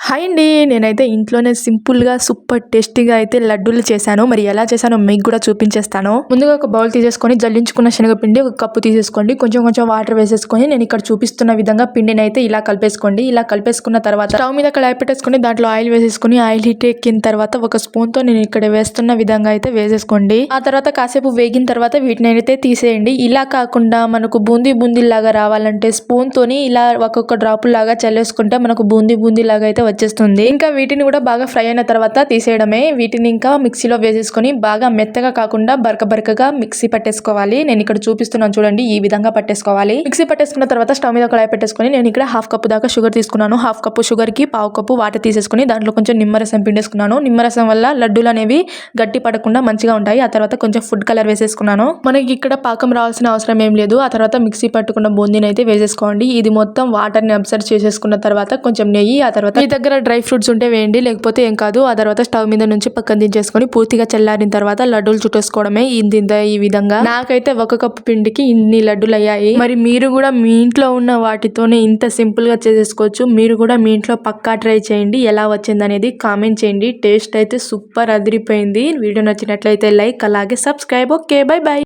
Hi అండి. నేనైతే ఇంట్లోనే సింపుల్‌గా సూపర్ టేస్టీగా అయితే లడ్డూలు చేశాను. మరి ఎలా చేశానో మీకు కూడా చూపించేస్తాను. ముందుగా ఒక బౌల్ తీసేసుకొని జల్లించుకున్న శనగపిండి ఒక కప్పు తీసేసుకోండి. కొంచెం కొంచెం వాటర్ వేసేసుకొని నేను ఇక్కడ చూపిస్తున్న విధంగా పిండిని అయితే ఇలా కలిపేసుకోండి. ఇలా కలిపేసుకున్న తర్వాత స్టవ్ మీద కడాయి పెట్టేసుకొని దాంట్లో ఆయిల్ వేసేసుకొని ఆయిల్ హీట్ ఎక్కిన తర్వాత ఒక స్పూన్‌తో నేను ఇక్కడ వేస్తున్న విధంగా అయితే వేసేసుకోండి. ఆ తర్వాత కాసేపు వేగిన తర్వాత వీటిని అయితే తీసేయండి. ఇలా కాకుండా మనకు బూందీ లాగా రావాలంటే స్పూన్‌తోని ఇలా ఒక్కొక్క డ్రాప్ లాగా చల్లేసుకుంటే మనకు బూందీ లాగా అయితే వచ్చేస్తుంది. ఇంకా వీటిని కూడా బాగా ఫ్రై అయిన తర్వాత తీసేయడమే. వీటిని ఇంకా మిక్సీలో వేసేసుకొని బాగా మెత్తగా కాకుండా బరకగా మిక్సీ పట్టేసుకోవాలి. నేను ఇక్కడ చూపిస్తున్నాను చూడండి, ఈ విధంగా పట్టేసుకోవాలి. మిక్సీ పట్టేసుకున్న తర్వాత స్టవ్ మీద కడాయి పెట్టేసుకొని నేను ఇక్కడ హాఫ్ కప్ దాకా షుగర్ తీసుకున్నాను. హాఫ్ కప్ షుగర్ కి పావు కప్పు వాటర్ తీసేసుకొని దాంట్లో కొంచెం నిమ్మరసం పిండేసుకున్నాను. నిమ్మరసం వల్ల లడ్డూలు అనేవి గట్టి పడకుండా మంచిగా ఉంటాయి. ఆ తర్వాత కొంచెం ఫుడ్ కలర్ వేసేసుకున్నాను. మనకి ఇక్కడ పాకం రావాల్సిన అవసరం ఏం లేదు. ఆ తర్వాత మిక్సీ పట్టుకున్న బూందీని అయితే వేసేసుకోండి. ఇది మొత్తం వాటర్ ని అబ్జర్వ్ చేసేసుకున్న తర్వాత కొంచెం నెయ్యి, ఆ తర్వాత మీ దగ్గర డ్రై ఫ్రూట్స్ ఉంటే వేయండి, లేకపోతే ఏం కాదు. ఆ తర్వాత స్టవ్ మీద నుంచి పక్కన దించేసుకొని పూర్తిగా చల్లారిన తర్వాత లడ్డూలు చుట్టేసుకోవడమే. ఈ విధంగా నాకైతే ఒక కప్పు పిండికి ఇన్ని లడ్డూలు అయ్యాయి. మరి మీరు కూడా మీ ఇంట్లో ఉన్న వాటితోనే ఇంత సింపుల్ గా చేసేసుకోవచ్చు. మీరు కూడా మీ ఇంట్లో పక్కా ట్రై చేయండి. ఎలా వచ్చింది అనేది కామెంట్ చేయండి. టేస్ట్ అయితే సూపర్ అదిరిపోయింది. వీడియో నచ్చినట్లయితే లైక్, అలాగే సబ్స్క్రైబ్. Okay, by by.